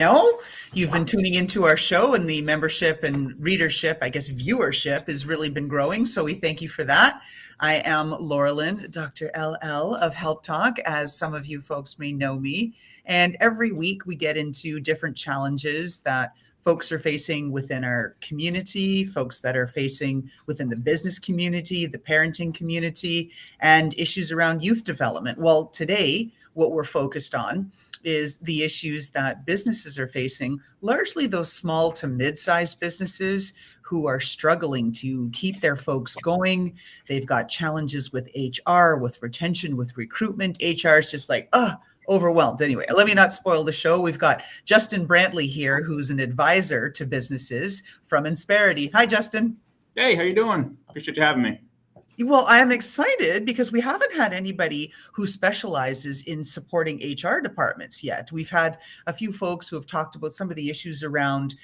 know, you've been tuning into our show, and the membership and readership, I guess viewership, has really been growing. So we thank you for that. I am Laura Lynn, Dr. LL of HELPtalk, as some of you folks may know me. And every week we get into different challenges that folks are facing within our community, folks that are facing within the business community, the parenting community, and issues around youth development. Well, today, what we're focused on is the issues that businesses are facing, largely those small to mid-sized businesses who are struggling to keep their folks going. They've got challenges with HR, with retention, with recruitment. HR is just like, overwhelmed. Anyway, let me not spoil the show. We've got Justin Brantley here, who's an advisor to businesses from Insperity. Hi, Justin. Hey, how you doing? Appreciate you having me. Well, I am excited because we haven't had anybody who specializes in supporting HR departments yet. We've had a few folks who have talked about some of the issues around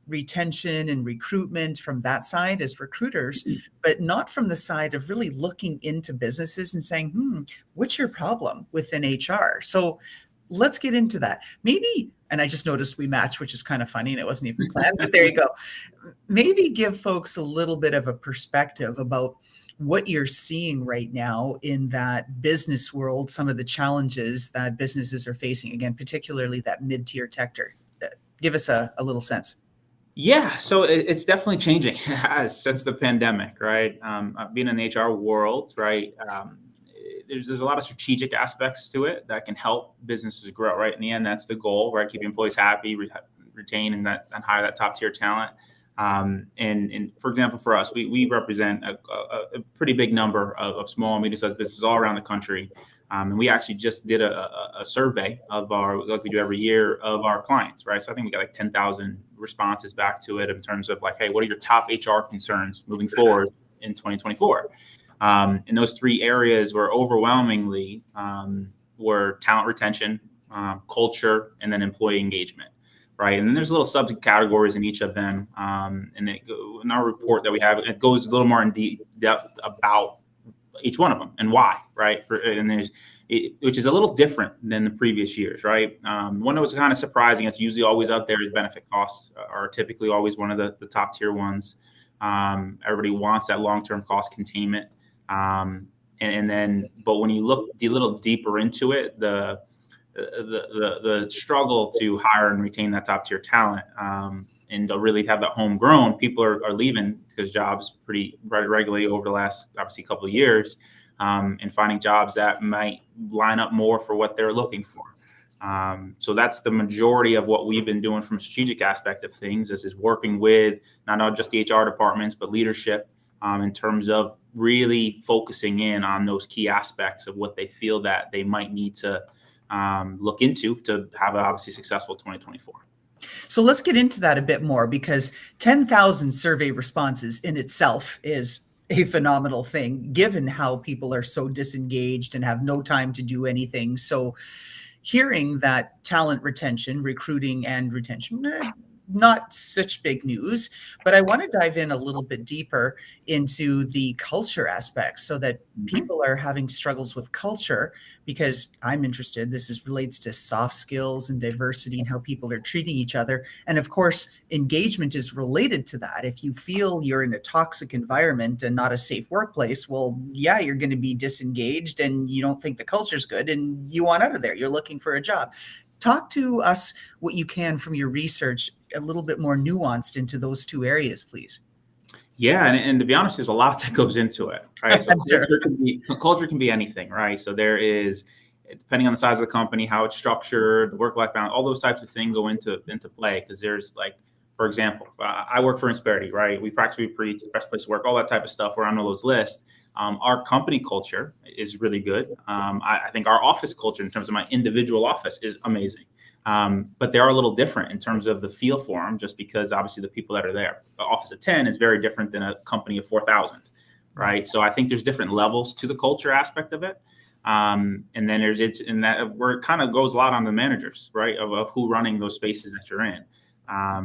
retention and recruitment from that side as recruiters, but not from the side of really looking into businesses and saying, what's your problem within HR? So let's get into that. Maybe, and I just noticed we match, which is kind of funny, and it wasn't even planned, but there you go. Maybe give folks a little bit of a perspective about what you're seeing right now in that business world, some of the challenges that businesses are facing, again, particularly that mid-tier sector. Give us a little sense. Yeah, so it's definitely changing since the pandemic, right? Being in the HR world, right? There's a lot of strategic aspects to it that can help businesses grow, right? In the end, that's the goal, right? Keep employees happy, retain and hire that top tier talent. And for example, for us, we represent a pretty big number of small and medium-sized businesses all around the country. And we actually just did a survey of like we do every year, of our clients, right? So I think we got like 10,000 responses back to it in terms of like, hey, what are your top HR concerns moving forward in 2024? And those three areas were overwhelmingly were talent retention, culture, and then employee engagement. Right. And then there's little subcategories in each of them. And in our report that we have, it goes a little more in depth about each one of them and why. Right. And which is a little different than the previous years. Right. One that was kind of surprising, it's usually always up there, is benefit costs are typically always one of the top tier ones. Everybody wants that long-term cost containment. And then, but when you look a little deeper into it, the struggle to hire and retain that top tier talent and to really have that homegrown, people are leaving because jobs pretty regularly over the last obviously couple of years, and finding jobs that might line up more for what they're looking for. So that's the majority of what we've been doing from a strategic aspect of things, is working with not just the HR departments, but leadership in terms of really focusing in on those key aspects of what they feel that they might need to look into to have an obviously successful 2024. So let's get into that a bit more, because 10,000 survey responses in itself is a phenomenal thing, given how people are so disengaged and have no time to do anything. So hearing that talent retention, recruiting and retention, not such big news, but I want to dive in a little bit deeper into the culture aspects, so that people are having struggles with culture, because I'm interested. This relates to soft skills and diversity and how people are treating each other. And of course, engagement is related to that. If you feel you're in a toxic environment and not a safe workplace, well, yeah, you're going to be disengaged and you don't think the culture's good and you want out of there. You're looking for a job. Talk to us what you can from your research, a little bit more nuanced into those two areas, please. Yeah, and to be honest, there's a lot that goes into it, right? So Sure. culture can be anything, right? So there is, depending on the size of the company, how it's structured, the work-life balance, all those types of things go into play. Because there's, like, for example, I work for Insperity, right? We practice, we preach, the best place to work, all that type of stuff. We're on all those lists. Our company culture is really good. I think our office culture, in terms of my individual office, is amazing. But they are a little different in terms of the feel for them, just because obviously the people that are there. The office of 10 is very different than a company of 4,000, right? So I think there's different levels to the culture aspect of it. And then there's it in that where it kind of goes a lot on the managers, right, of who running those spaces that you're in.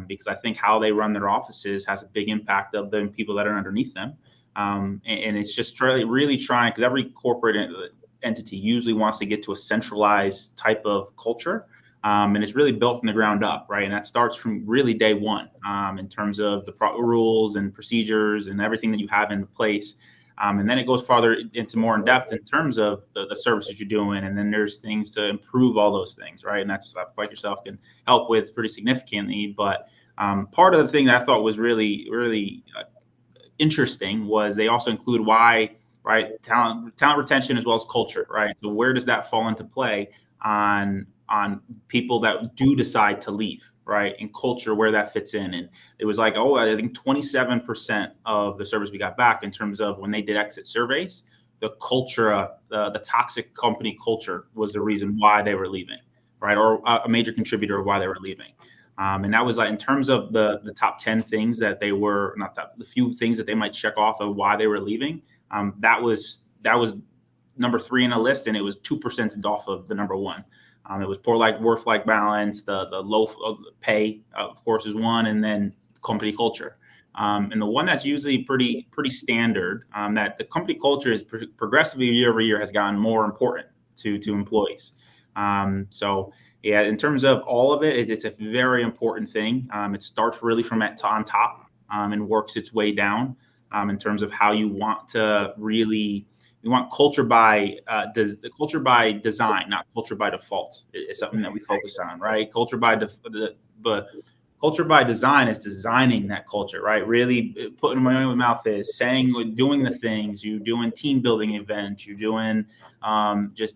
Because I think how they run their offices has a big impact of the people that are underneath them. And it's just really trying, because every corporate entity usually wants to get to a centralized type of culture. And it's really built from the ground up, right? And that starts from really day one in terms of the rules and procedures and everything that you have in place. And then it goes farther into more in depth in terms of the services you're doing. And then there's things to improve all those things, right? And that's like yourself can help with pretty significantly. But part of the thing that I thought was really, really interesting was they also include why, right? Talent retention as well as culture, right? So where does that fall into play on people that do decide to leave, right? And culture, where that fits in. And it was like, I think 27% of the surveys we got back in terms of when they did exit surveys, the culture, the toxic company culture was the reason why they were leaving, right? Or a major contributor of why they were leaving. And that was like in terms of the top 10 things that they were the few things that they might check off of why they were leaving. That was number 3 in a list, and it was 2% off of the number 1. It was poor work-life balance, the low pay, of course, is one, and then company culture. And the one that's usually pretty standard, that the company culture is progressively year over year has gotten more important to employees. So yeah, in terms of all of it, it's a very important thing. It starts really from on top and works its way down in terms of how you want to really. We want culture by design, not culture by default. It's something that we focus on, right? Culture by culture by design is designing that culture, right? Really putting my own mouth is saying, doing the things. You're doing team building events. You're doing just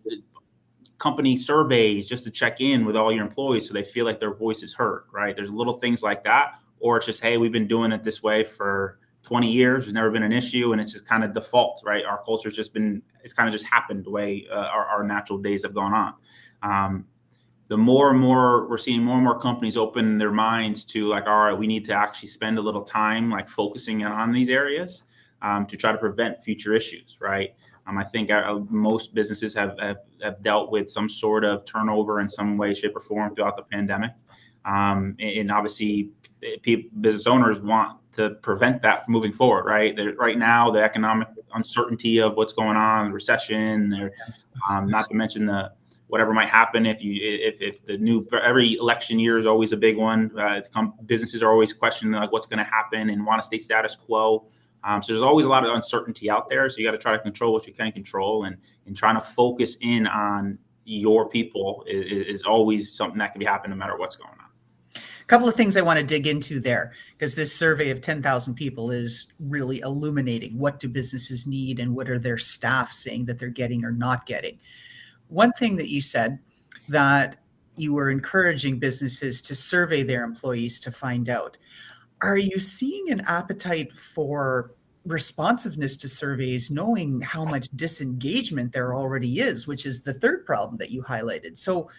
company surveys just to check in with all your employees so they feel like their voice is heard, right? There's little things like that, or it's just, hey, we've been doing it this way for 20 years. There's never been an issue, and it's just kind of default, right? Our culture's it's kind of just happened the way our natural days have gone on. The more and more we're seeing more and more companies open their minds to like, all right, we need to actually spend a little time like focusing on these areas to try to prevent future issues, right? I think most businesses have dealt with some sort of turnover in some way, shape, or form throughout the pandemic. And obviously, business owners want to prevent that from moving forward, right? Right now, the economic uncertainty of what's going on, the recession, not to mention whatever might happen if every election year is always a big one. Businesses are always questioning like what's going to happen and want to stay status quo. So there's always a lot of uncertainty out there. So you got to try to control what you can control, and trying to focus in on your people is always something that can be happening no matter what's going on. A couple of things I want to dig into there, because this survey of 10,000 people is really illuminating what do businesses need and what are their staff saying that they're getting or not getting. One thing that you said, that you were encouraging businesses to survey their employees to find out. Are you seeing an appetite for responsiveness to surveys, knowing how much disengagement there already is, which is the third problem that you highlighted? So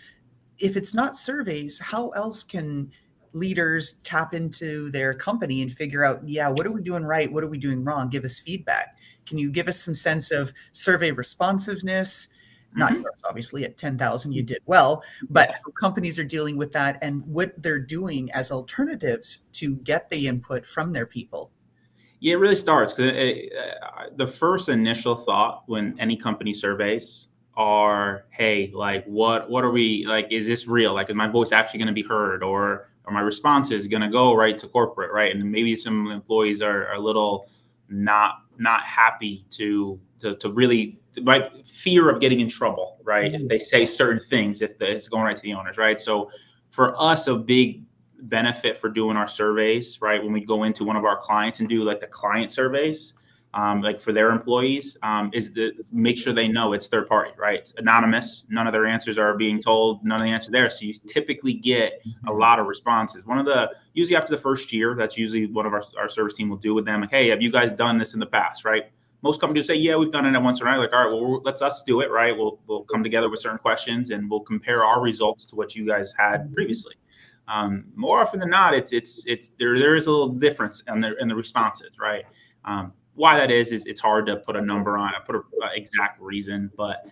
if it's not surveys, how else can leaders tap into their company and figure out, what are we doing right? What are we doing wrong? Give us feedback. Can you give us some sense of survey responsiveness? Not yours, obviously, at 10,000, you did well, but how companies are dealing with that and what they're doing as alternatives to get the input from their people. Yeah, it really starts because the first initial thought when any company surveys are, hey, like, what are we, like, is this real? Like, is my voice actually going to be heard, or my response is going to go right to corporate, right? And maybe some employees are a little not happy to really, right, fear of getting in trouble, right? If they say certain things, if it's going right to the owners, right? So for us, a big benefit for doing our surveys, right, when we go into one of our clients and do like the client surveys, like for their employees, is to make sure they know it's third party, right? It's anonymous. None of their answers are being told. None of the answers there. So you typically get a lot of responses. Usually after the first year, that's usually one of our service team will do with them. Like, hey, have you guys done this in the past, right? Most companies say, yeah, we've done it once or another. Like, all right, well, let's us do it, right? We'll come together with certain questions and we'll compare our results to what you guys had previously. More often than not, there is a little difference in the responses, right? Why that is it's hard to put a number on, put an exact reason, but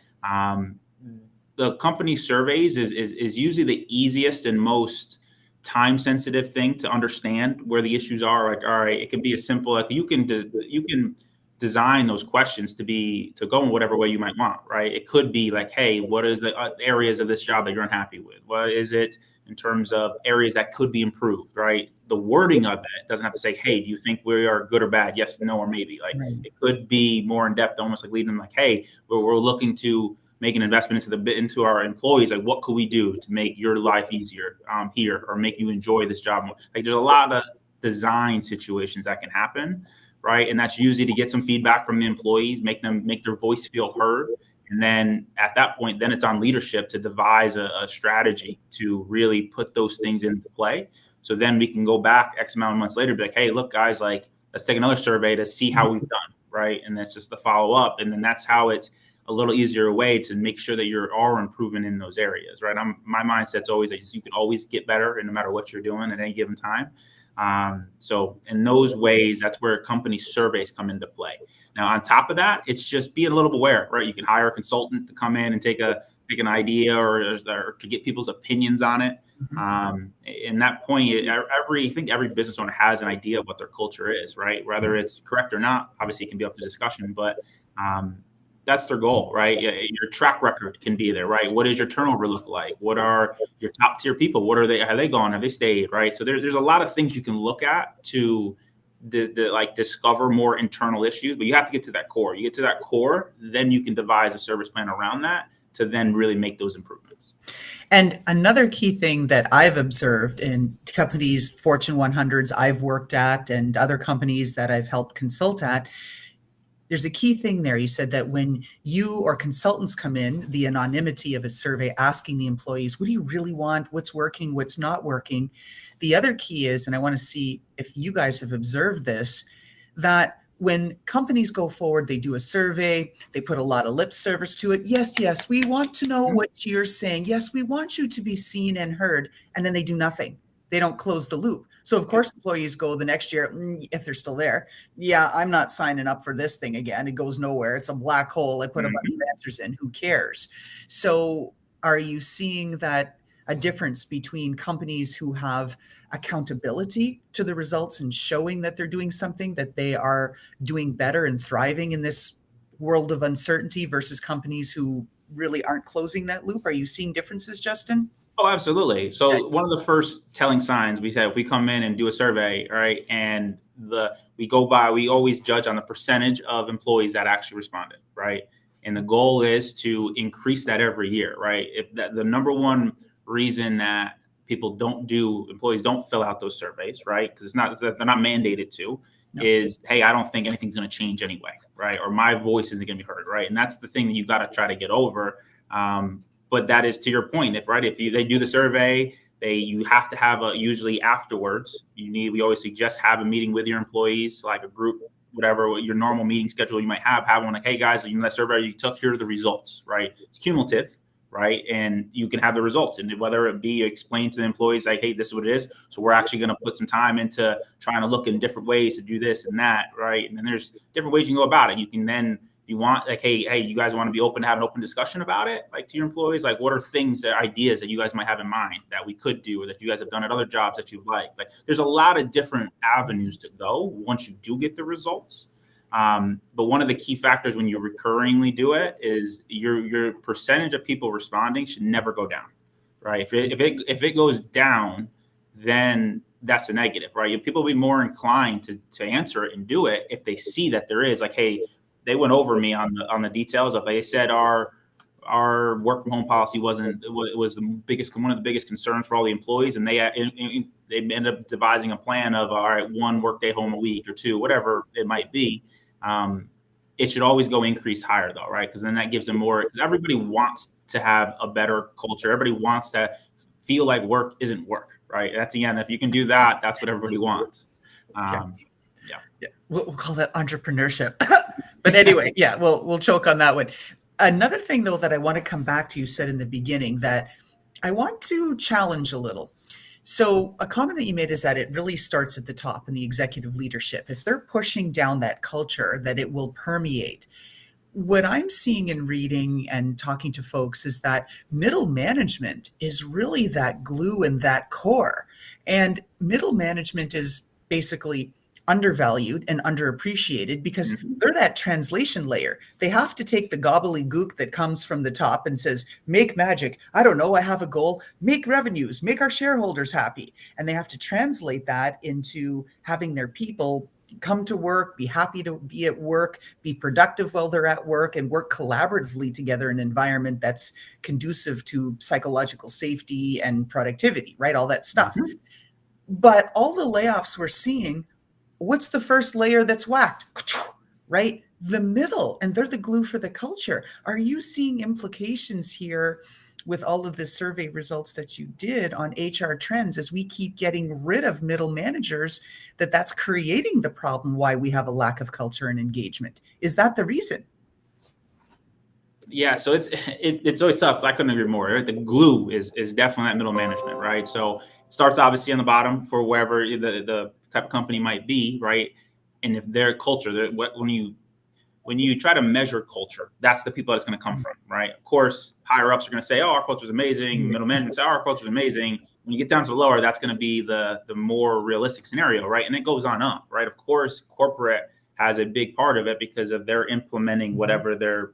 the company surveys is usually the easiest and most time sensitive thing to understand where the issues are. Like, all right, it can be as simple like you can design those questions to go in whatever way you might want, right? It could be like, hey, what is the areas of this job that you're unhappy with? What is it in terms of areas that could be improved, right? The wording of it doesn't have to say, hey, do you think we are good or bad? Yes, no, or maybe. Like, Right. it could be more in depth, almost like leading them like, hey, we're looking to make an investment into our employees. Like, what could we do to make your life easier here, or make you enjoy this job more? Like, there's a lot of design situations that can happen, right? And that's usually to get some feedback from the employees, make their voice feel heard. And then at that point, then it's on leadership to devise a strategy to really put those things into play. So then we can go back X amount of months later, be like, hey, look, guys, like, let's take another survey to see how we've done, right? And that's just the follow up. And then that's how it's a little easier way to make sure that you are improving in those areas, right? My mindset's always that you can always get better, and no matter what you're doing at any given time. So in those ways, that's where company surveys come into play. Now, on top of that, it's just being a little aware, right? You can hire a consultant to come in and take an idea or to get people's opinions on it. In that point, I think every business owner has an idea of what their culture is, right? Whether it's correct or not, obviously it can be up to discussion, but that's their goal, right? Your track record can be there, right? What does your turnover look like? What are your top tier people? What are they? Have they gone? Have they stayed? Right? So there's a lot of things you can look at to like discover more internal issues, but you have to get to that core. You get to that core, then you can devise a service plan around that to then really make those improvements. And another key thing that I've observed in companies, Fortune 100s I've worked at, and other companies that I've helped consult at, there's a key thing there. You said that when you or consultants come in, the anonymity of a survey asking the employees, what do you really want? What's working? What's not working? The other key is, and I want to see if you guys have observed this, that when companies go forward, they do a survey, they put a lot of lip service to it. Yes, yes, we want to know what you're saying. Yes, we want you to be seen and heard. And then they do nothing. They don't close the loop. So of course, employees go the next year, if they're still there. Yeah, I'm not signing up for this thing again. It goes nowhere. It's a black hole. I put a bunch of answers in. Who cares? So are you seeing that a difference between companies who have accountability to the results and showing that they're doing something, that they are doing better and thriving in this world of uncertainty, versus companies who really aren't closing that loop? Are you seeing differences, Justin? Oh, absolutely. So one of the first telling signs we have, we come in and do a survey, right? And we always judge on the percentage of employees that actually responded, right? And the goal is to increase that every year, right? If the number one reason that employees don't fill out those surveys, right? Because they're not mandated to, is, hey, I don't think anything's going to change anyway, right? Or my voice isn't going to be heard, right? And that's the thing that you got to try to get over. But that is to your point. If they do the survey, you have to have usually afterwards. We always suggest have a meeting with your employees, like a group, whatever your normal meeting schedule you might have one like, hey guys, that survey you took, here are the results, right? It's cumulative, right? And you can have the results, and whether it be explained to the employees like, hey, this is what it is. So we're actually going to put some time into trying to look in different ways to do this and that, right? And then there's different ways you can go about it. You can then, you want, like, hey, you guys want to be open to have an open discussion about it, like to your employees, like what are ideas that you guys might have in mind that we could do, or that you guys have done at other jobs that you like. Like, there's a lot of different avenues to go once you do get the results. But one of the key factors when you recurringly do it is your percentage of people responding should never go down, right? If it goes down, then that's a negative, right? People will be more inclined to answer it and do it if they see that there is, like, hey, they went over me on the details of, they said our work from home policy was one of the biggest concerns for all the employees, and they ended up devising a plan of, all right, 1 workday home a week or 2, whatever it might be. It should always go increase higher though, right? Because then that gives them more. Because everybody wants to have a better culture. Everybody wants to feel like work isn't work, right? That's the end. If you can do that, that's what everybody wants. Yeah. We'll call that entrepreneurship. But anyway, yeah, we'll choke on that one. Another thing, though, that I want to come back to, you said in the beginning that I want to challenge a little. So a comment that you made is that it really starts at the top in the executive leadership. If they're pushing down that culture, that it will permeate. What I'm seeing in reading and talking to folks is that middle management is really that glue and that core. And middle management is basically undervalued and underappreciated because Mhm. they're that translation layer. They have to take the gobbledygook that comes from the top and says, make magic. I don't know. I have a goal. Make revenues, make our shareholders happy. And they have to translate that into having their people come to work, be happy to be at work, be productive while they're at work, and work collaboratively together in an environment that's conducive to psychological safety and productivity, right? All that stuff. Mhm. But all the layoffs we're seeing, what's the first layer that's whacked? Right? The middle, and they're the glue for the culture. Are you seeing implications here with all of the survey results that you did on HR trends as we keep getting rid of middle managers, that's creating the problem why we have a lack of culture and engagement? Is that the reason? Yeah, so it's always tough. I couldn't agree more. Right? The glue is definitely that middle management, right? So it starts obviously on the bottom for wherever the type of company might be, right? And if their culture, when you try to measure culture, that's the people that's going to come from, right? Of course, higher ups are going to say, "Oh, our culture is amazing." Middle management say, "Oh, our culture is amazing." When you get down to the lower, that's going to be the more realistic scenario, right? And it goes on up, right? Of course, corporate has a big part of it because of their implementing whatever their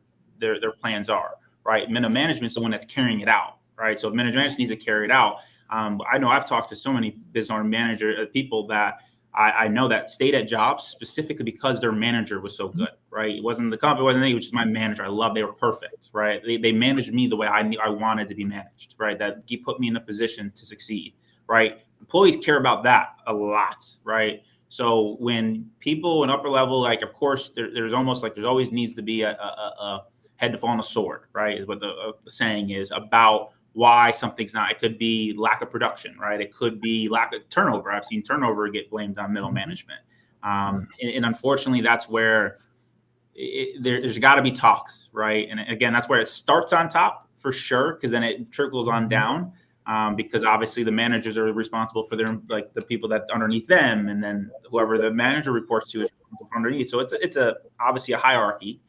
plans are, right? Middle management is the one that's carrying it out, right? So middle management needs to carry it out. I know I've talked to so many business owner manager people that I know that stayed at jobs specifically because their manager was so good, right? It wasn't the company, it wasn't me, it was just my manager. I love, they were perfect, right? They managed me the way I wanted to be managed, right? That he put me in a position to succeed, right? Employees care about that a lot, right? So when people in upper level, like, of course, there's almost like there's always needs to be a head to fall on a sword, right? Is what the saying is about why something's not. It could be lack of production, right? It could be lack of turnover. I've seen turnover get blamed on middle management. And unfortunately, that's where there's got to be talks, right? And again, that's where it starts on top for sure, because then it trickles on down. Because obviously the managers are responsible for their, like, the people that underneath them, and then whoever the manager reports to is underneath. So it's obviously a hierarchy.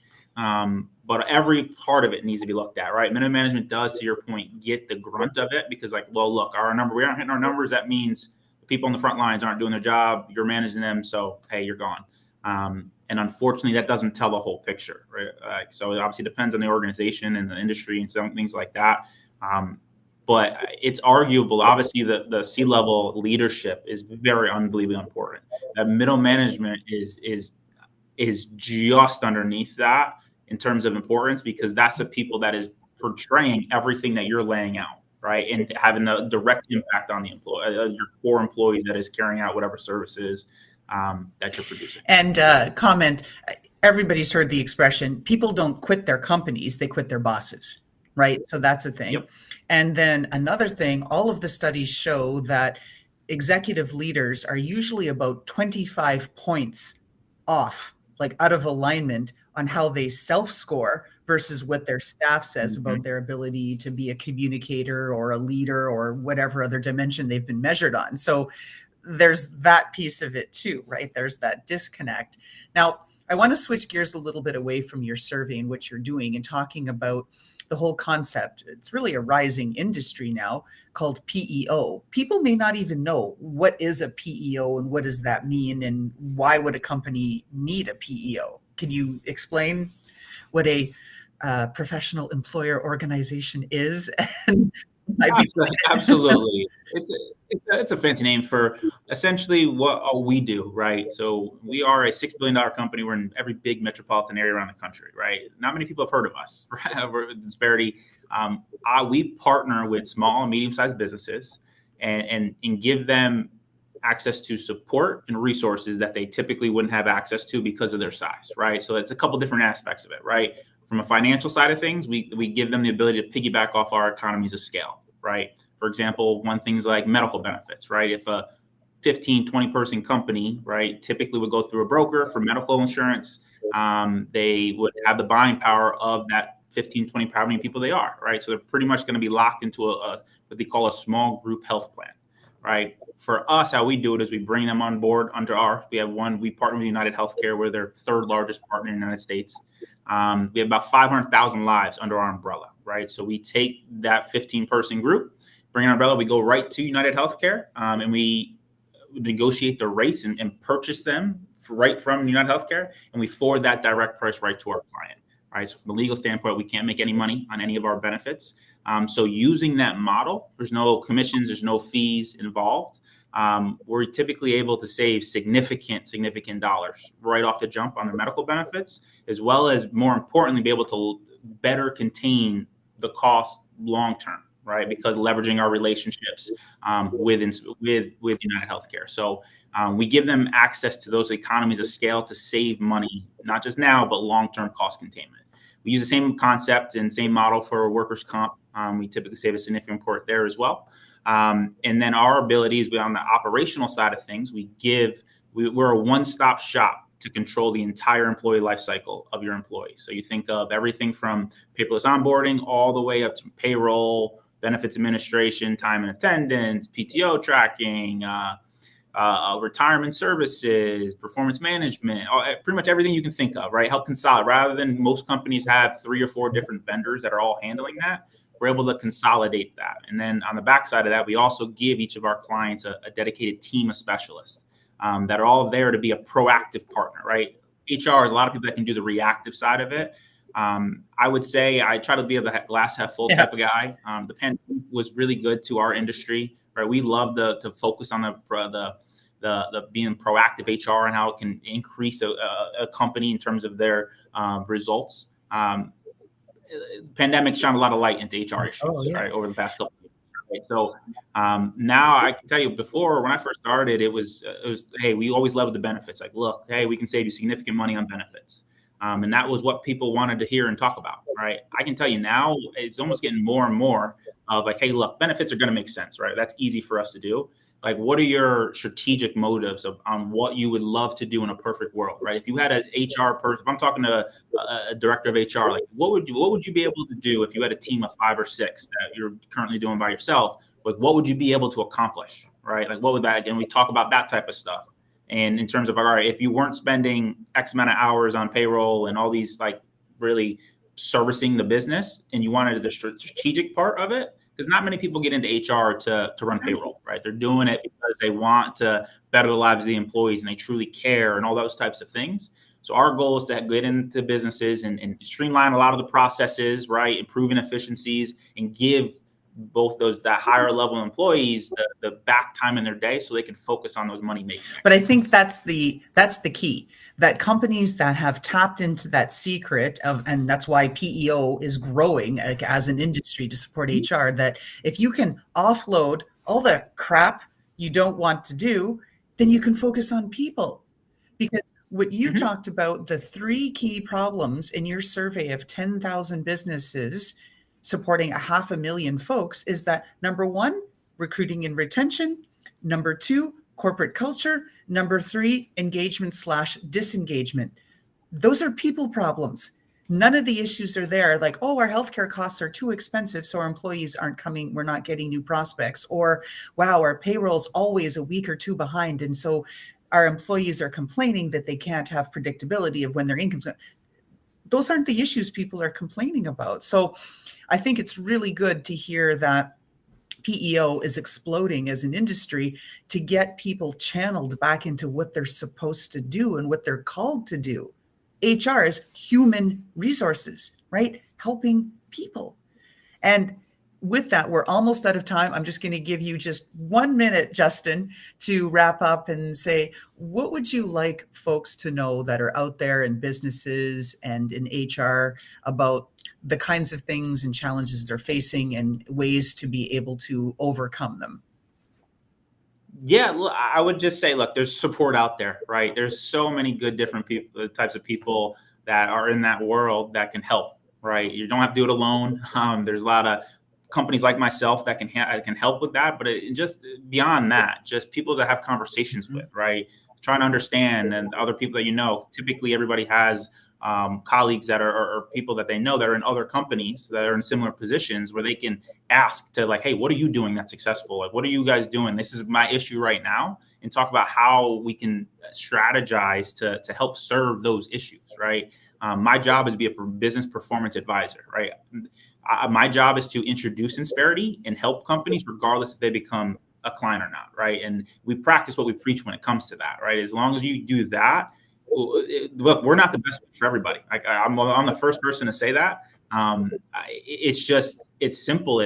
But every part of it needs to be looked at, right? Middle management does, to your point, get the grunt of it because, like, well, look, we aren't hitting our numbers. That means the people on the front lines aren't doing their job. You're managing them, so hey, you're gone. And unfortunately, that doesn't tell the whole picture, right? So it obviously depends on the organization and the industry and some things like that. But it's arguable. Obviously, the C-level leadership is very unbelievably important. That middle management is just underneath that in terms of importance, because that's the people that is portraying everything that you're laying out, right? And having a direct impact on the employee, your core employees that is carrying out whatever services that you're producing. And comment, everybody's heard the expression, people don't quit their companies, they quit their bosses, right? So that's a thing. Yep. And then another thing, all of the studies show that executive leaders are usually about 25 points off, like out of alignment on how they self-score versus what their staff says about their ability to be a communicator or a leader or whatever other dimension they've been measured on. So there's that piece of it too, right? There's that disconnect. Now, I want to switch gears a little bit away from your survey and what you're doing and talking about the whole concept. It's really a rising industry now called PEO. People may not even know what is a PEO and what does that mean and why would a company need a PEO? Can you explain what a professional employer organization is? And Absolutely. It's a fancy name for essentially what we do, right? So we are a $6 billion company. We're in every big metropolitan area around the country, right? Not many people have heard of us, right? We're Insperity. We partner with small and medium-sized businesses and give them access to support and resources that they typically wouldn't have access to because of their size, right? So it's a couple different aspects of it, right? From a financial side of things, we give them the ability to piggyback off our economies of scale, right? For example, one thing's like medical benefits, right? If a 15, 20 person company, right, typically would go through a broker for medical insurance, they would have the buying power of that 15, 20, how many people they are, right? So they're pretty much going to be locked into what they call a small group health plan, right? For us, how we do it is we bring them on board under we partner with United Healthcare. We're their third largest partner in the United States. We have about 500,000 lives under our umbrella, right? So we take that 15 person group, bring an umbrella, we go right to United Healthcare, and we negotiate the rates and purchase them right from United Healthcare, and we forward that direct price right to our client. Right. So from a legal standpoint, we can't make any money on any of our benefits. So using that model, there's no commissions, there's no fees involved. We're typically able to save significant dollars right off the jump on the medical benefits, as well as, more importantly, be able to better contain the cost long term, right? Because leveraging our relationships with United Healthcare. So we give them access to those economies of scale to save money, not just now, but long-term cost containment. We use the same concept and same model for workers' comp. We typically save a significant part there as well. And then our abilities on the operational side of things, we're a one-stop shop to control the entire employee life cycle of your employees. So you think of everything from paperless onboarding all the way up to payroll, benefits administration, time and attendance, PTO tracking, retirement services, performance management, pretty much everything you can think of, right? Help consolidate. Rather than most companies have 3 or 4 different vendors that are all handling that, we're able to consolidate that. And then on the backside of that, we also give each of our clients a dedicated team of specialists that are all there to be a proactive partner, right? HR is a lot of people that can do the reactive side of it. I would say I try to be the glass half full type of guy. The pandemic was really good to our industry, right? We love to focus on the being proactive HR and how it can increase a company in terms of their results. Pandemic shone a lot of light into HR issues, right, over the past couple of years. Right? So now I can tell you, before, when I first started, it was hey, we always leveled the benefits. Like, look, hey, we can save you significant money on benefits. And that was what people wanted to hear and talk about, right? I can tell you now, it's almost getting more and more of like, hey, look, benefits are going to make sense, right? That's easy for us to do. Like, what are your strategic motives on what you would love to do in a perfect world, right? If you had an HR person, if I'm talking to a director of HR, like, what would you be able to do if you had a team of 5 or 6 that you're currently doing by yourself? Like, what would you be able to accomplish, right? Like, what would that? And we talk about that type of stuff. And in terms of, all right, if you weren't spending X amount of hours on payroll and all these, like, really servicing the business, and you wanted the strategic part of it, because not many people get into HR to run payroll, right? They're doing it because they want to better the lives of the employees and they truly care and all those types of things. So our goal is to get into businesses and streamline a lot of the processes, right? Improving efficiencies and give both that higher level employees the back time in their day so they can focus on those money making. But I think that's the key, that companies that have tapped into that secret of, and that's why PEO is growing as an industry to support HR, that if you can offload all the crap you don't want to do, then you can focus on people. Because what you talked about, the 3 key problems in your survey of 10,000 businesses supporting 500,000 folks, is that number 1, recruiting and retention; number 2, corporate culture; number 3, engagement/disengagement. Those are people problems. None of the issues are there, like, oh, our healthcare costs are too expensive, so our employees aren't coming, we're not getting new prospects, or wow, our payroll's always a week or 2 behind, and so our employees are complaining that they can't have predictability of when their income's going. Those aren't the issues people are complaining about. So I think it's really good to hear that PEO is exploding as an industry to get people channeled back into what they're supposed to do and what they're called to do. HR is human resources, right? Helping people. And with that, we're almost out of time. I'm just going to give you just 1 minute, Justin, to wrap up and say, what would you like folks to know that are out there in businesses and in HR about the kinds of things and challenges they're facing and ways to be able to overcome them? Yeah, look, I would just say, look, there's support out there, right? There's so many good different people, types of people that are in that world that can help, right? You don't have to do it alone. There's a lot of companies like myself that can help with that, but just beyond that, just people to have conversations with, right? Trying to understand, and other people that typically everybody has colleagues that are people that they know that are in other companies that are in similar positions where they can ask to, like, hey, what are you doing that's successful? Like, what are you guys doing? This is my issue right now, and talk about how we can strategize to help serve those issues, right? My job is to be a business performance advisor, right? My job is to introduce Insperity and help companies, regardless if they become a client or not, right? And we practice what we preach when it comes to that, right? As long as you do that, look, we're not the best for everybody. I'm the first person to say that. It's simple.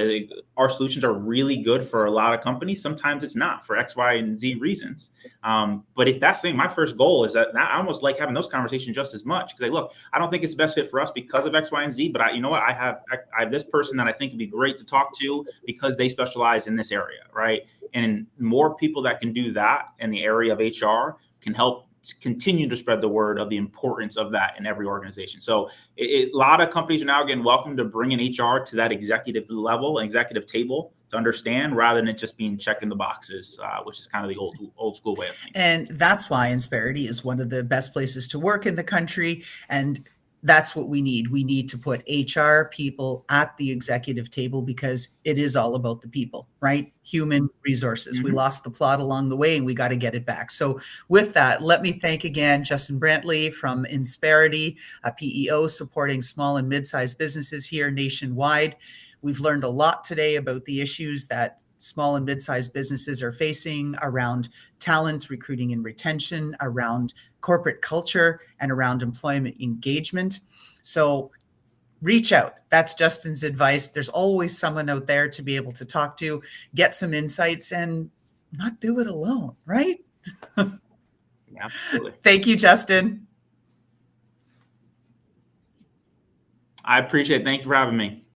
Our solutions are really good for a lot of companies. Sometimes it's not for X, Y, and Z reasons. But if that's the thing, my first goal is that I almost like having those conversations just as much, because look, I don't think it's the best fit for us because of X, Y, and Z. But you know what? I have this person that I think would be great to talk to because they specialize in this area, right? And more people that can do that in the area of HR can help continue to spread the word of the importance of that in every organization. So a lot of companies are now getting welcome to bringing HR to that executive level, executive table, to understand, rather than it just being checking the boxes, which is kind of the old school way of thinking. And that's why Insperity is one of the best places to work in the country. And that's what we need. We need to put HR people at the executive table because it is all about the people, right? Human resources. Mm-hmm. We lost the plot along the way and we got to get it back. So with that, let me thank again Justin Brantley from Insperity, a PEO supporting small and mid-sized businesses here nationwide. We've learned a lot today about the issues that small and mid-sized businesses are facing around talent, recruiting and retention, around corporate culture, and around employment engagement. So reach out. That's Justin's advice. There's always someone out there to be able to talk to, get some insights, and not do it alone, right? Absolutely. Thank you, Justin. I appreciate it. Thank you for having me.